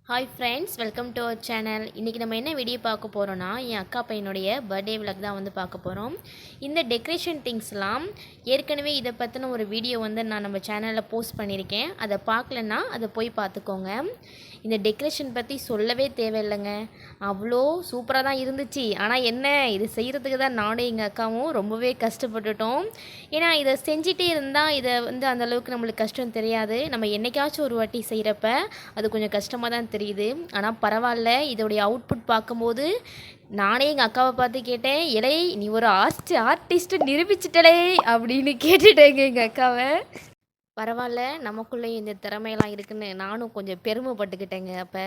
Hi friends, welcome to our channel. இன்றைக்கி நம்ம என்ன வீடியோ பார்க்க போகிறோன்னா, என் அக்கா பையனுடைய பர்த்டே விலாக் தான் வந்து பார்க்க போகிறோம். இந்த டெக்கரேஷன் திங்ஸ்லாம் ஏற்கனவே இதை பற்றின ஒரு வீடியோ வந்து நான் நம்ம சேனலில் போஸ்ட் பண்ணியிருக்கேன். அதை பார்க்கலன்னா அதை போய் பார்த்துக்கோங்க. இந்த டெக்கரேஷன் பற்றி சொல்லவே தேவையில்லைங்க, அவ்வளோ சூப்பராக தான் இருந்துச்சு. ஆனால் என்ன, இது செய்கிறதுக்கு தான் நானும் எங்கள் அக்காவும் ரொம்பவே கஷ்டப்பட்டுட்டோம். ஏன்னா இதை செஞ்சிட்டே இருந்தால் இதை வந்து அந்தளவுக்கு நம்மளுக்கு கஷ்டம் தெரியாது. நம்ம என்றைக்காச்சும் ஒரு வாட்டி செய்கிறப்ப அது கொஞ்சம் கஷ்டமாக தான் தெரியுது. ஆனால் பரவாயில்ல, இதோடைய அவுட்புட் பார்க்கும்போது நானே எங்கள் அக்காவை பார்த்து கேட்டேன், இலை நீ ஒரு ஆர்டிஸ்ட்டு நிரூபிச்சிட்டலே அப்படின்னு கேட்டுட்டேங்க எங்கள் அக்காவை. பரவாயில்ல, நமக்குள்ளே இந்த திறமையெல்லாம் இருக்குன்னு நானும் கொஞ்சம் பெருமைப்பட்டுக்கிட்டேங்க. அப்போ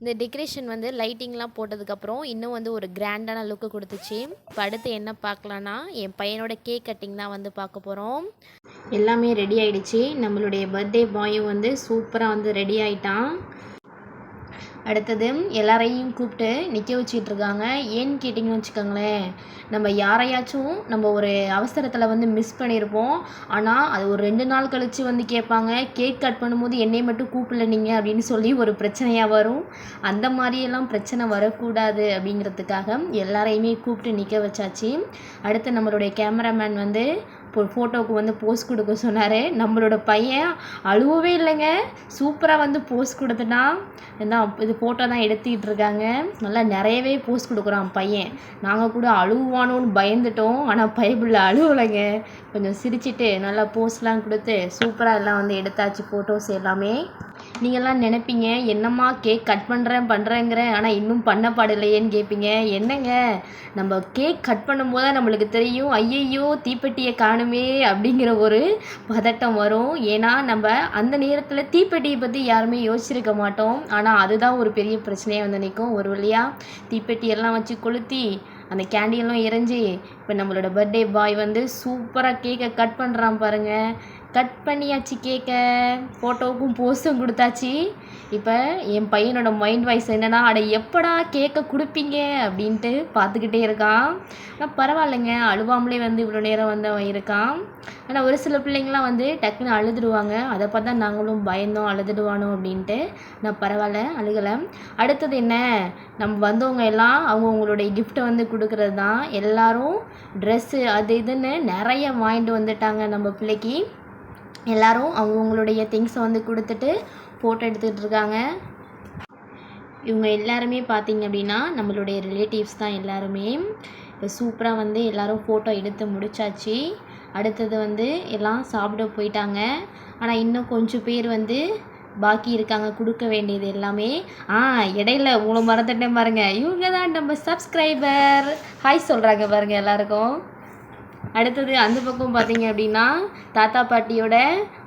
இந்த டெக்கரேஷன் வந்து லைட்டிங்லாம் போட்டதுக்கப்புறம் இன்னும் வந்து ஒரு கிராண்டான லுக்கு கொடுத்துச்சு. இப்போ அடுத்து என்ன பார்க்கலான்னா, என் பையனோட கேக் கட்டிங் தான் வந்து பார்க்க போகிறோம். எல்லாமே ரெடி ஆகிடுச்சு. நம்மளுடைய பர்த்டே பாயும் வந்து சூப்பராக வந்து ரெடி ஆகிட்டான். அடுத்தது எல்லாரையும் கூப்பிட்டு நிற்க வச்சிட்ருக்காங்க. ஏன்னு கேட்டிங்கன்னு வச்சுக்கோங்களேன், நம்ம யாரையாச்சும் நம்ம ஒரு அவசரத்தில் வந்து மிஸ் பண்ணியிருப்போம். ஆனால் அது ஒரு 2 நாள் கழித்து வந்து கேட்பாங்க, கேக் கட் பண்ணும்போது என்னை மட்டும் கூப்பிடல நீங்கள் அப்படின்னு சொல்லி ஒரு பிரச்சனையாக வரும். அந்த மாதிரியெல்லாம் பிரச்சனை வரக்கூடாது அப்படிங்கிறதுக்காக எல்லாரையுமே கூப்பிட்டு நிற்க வச்சாச்சு. அடுத்து நம்மளுடைய கேமராமேன் வந்து ஃபோட்டோவுக்கு வந்து போஸ் கொடுக்க சொன்னார். நம்மளோட பையன் அழுவவே இல்லைங்க, சூப்பராக வந்து போஸ் கொடுத்துட்டான். இது ஃபோட்டோ தான் எடுத்துக்கிட்டு இருக்காங்க. நல்லா நிறையவே போஸ் கொடுக்குறான் பையன். நாங்கள் கூட அழுவானோன்னு பயந்துட்டோம், ஆனால் பைபிளில் அழுவலைங்க. கொஞ்சம் சிரிச்சிட்டு நல்லா போஸ்லாம் கொடுத்து சூப்பராக எல்லாம் வந்து எடுத்தாச்சு ஃபோட்டோஸ் எல்லாமே. நீங்கள்லாம் நினைப்பீங்க, என்னம்மா கேக் கட் பண்ணுறேங்கிற ஆனால் இன்னும் பண்ணப்பாடலையேன்னு கேட்பீங்க. என்னங்க, நம்ம கேக் கட் பண்ணும்போது தான் நம்மளுக்கு தெரியும், ஐயையோ தீப்பெட்டியை காணுமே அப்படிங்கிற ஒரு பதட்டம் வரும். ஏன்னா நம்ம அந்த நேரத்தில் தீப்பெட்டியை பற்றி யாருமே யோசிச்சிருக்க மாட்டோம். ஆனால் அதுதான் ஒரு பெரிய பிரச்சனையாக வந்து நிற்கும். ஒரு வழியாக தீப்பெட்டியெல்லாம் வச்சு கொளுத்தி அந்த கேண்டியெல்லாம் எரிஞ்சு இப்போ நம்மளோட பர்த்டே பாய் வந்து சூப்பராக கேக்கை கட் பண்ணுறான் பாருங்கள். கட் பண்ணியாச்சு கேக்கை, ஃபோட்டோவுக்கும் போஸ்டும் கொடுத்தாச்சு. இப்போ என் பையனோட மைண்ட் வாய்ஸ் என்னென்னா, அட எப்படா கேக்கை கொடுப்பீங்க அப்படின்ட்டு பார்த்துக்கிட்டே இருக்கான். ஆனால் பரவாயில்லைங்க, அழுவாமலே வந்து இவ்வளோ நேரம் வந்து அவன் இருக்கான். ஆனால் ஒரு சில பிள்ளைங்களாம் வந்து டக்குன்னு அழுதுடுவாங்க. அதை பார்த்தா நாங்களும் பயந்தோம் அழுதுடுவானோ அப்படின்ட்டு. நான் பரவாயில்ல, அழுகலை. அடுத்தது என்ன, நம்ம வந்தவங்க எல்லாம் அவங்களுடைய கிஃப்ட்டை வந்து கொடுக்குறது தான். எல்லோரும் ட்ரெஸ்ஸு அது இதுன்னு நிறைய வாங்கிட்டு வந்துட்டாங்க நம்ம பிள்ளைக்கு. எல்லோரும் அவங்களுடைய திங்ஸை வந்து கொடுத்துட்டு ஃபோட்டோ எடுத்துகிட்டு இருக்காங்க. இவங்க எல்லாருமே பார்த்திங்க அப்படின்னா நம்மளுடைய ரிலேட்டிவ்ஸ் தான் எல்லாருமே. இப்போ சூப்பராக வந்து எல்லோரும் ஃபோட்டோ எடுத்து முடித்தாச்சு. அடுத்தது வந்து எல்லாம் சாப்பிட போயிட்டாங்க. ஆனால் இன்னும் கொஞ்சம் பேர் வந்து பாக்கி இருக்காங்க கொடுக்க வேண்டியது எல்லாமே. இடையில உங்களை மறந்துட்டேன் பாருங்க, இவங்க தான் நம்ம சப்ஸ்கிரைபர். ஹாய் சொல்கிறாங்க பாருங்கள் எல்லாருக்கும். அடுத்தது அந்த பக்கம் பார்த்தீங்க அப்படின்னா தாத்தா பாட்டியோட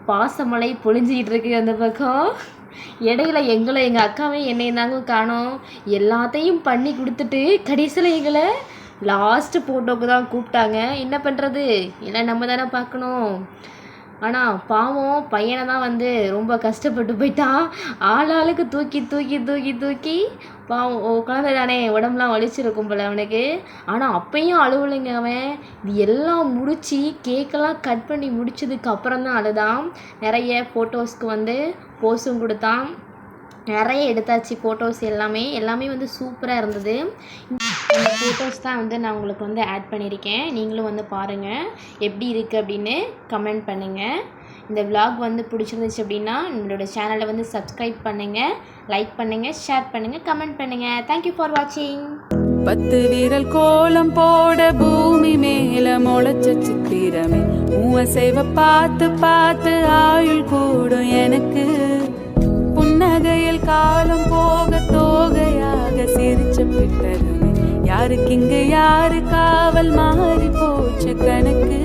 பாசமலை பொழிஞ்சிக்கிட்டு இருக்கு அந்த பக்கம். இடையில எங்கள் அக்காவே என்னை தாங்க காணோம். எல்லாத்தையும் பண்ணி கொடுத்துட்டு கடைசியில் எங்களை லாஸ்ட்டு ஃபோட்டோவுக்கு தான் கூப்பிட்டாங்க. என்ன பண்ணுறது, இல்லை நம்ம தானே பார்க்கணும். ஆனால் பாவம் பையனை தான் வந்து ரொம்ப கஷ்டப்பட்டு போயிட்டான். ஆளாளுக்கு தூக்கி தூக்கி தூக்கி தூக்கி பாவம் குழந்தை தானே, உடம்புலாம் வலிச்சிருக்கும் போல அவனுக்கு. ஆனால் அப்பையும் அழுவலைங்க அவன். இது எல்லாம் முடித்து கேக்கெல்லாம் கட் பண்ணி முடிச்சதுக்கு அப்புறம் தான் அழுதான். நிறைய ஃபோட்டோஸ்க்கு வந்து போஸும் கொடுத்தான். நிறைய எடுத்தாச்சு ஃபோட்டோஸ் எல்லாமே வந்து சூப்பராக இருந்தது. இந்த ஃபோட்டோஸ் தான் வந்து நான் உங்களுக்கு வந்து ஆட் பண்ணியிருக்கேன். நீங்களும் வந்து பாருங்கள் எப்படி இருக்குது அப்படின்னு கமெண்ட் பண்ணுங்கள். இந்த விலாக் வந்து பிடிச்சிருந்துச்சு அப்படின்னா நம்மளோட சேனலை வந்து சப்ஸ்கிரைப் பண்ணுங்கள், லைக் பண்ணுங்கள், ஷேர் பண்ணுங்கள், கமெண்ட் பண்ணுங்கள். தேங்க்யூ ஃபார் வாட்சிங். 10 விரல் கோலம் போட பூமி மேல முளைச்ச சித்திரமே, மூவசைவ பார்த்து பார்த்து ஆயுள் கூடும் எனக்கு. புன்னகையில் காலம் போக தோகையாக சிரிச்ச பிட்டருமே, யாருக்கு இங்கு யாரு காவல் மாறி போச்சு கணக்கு.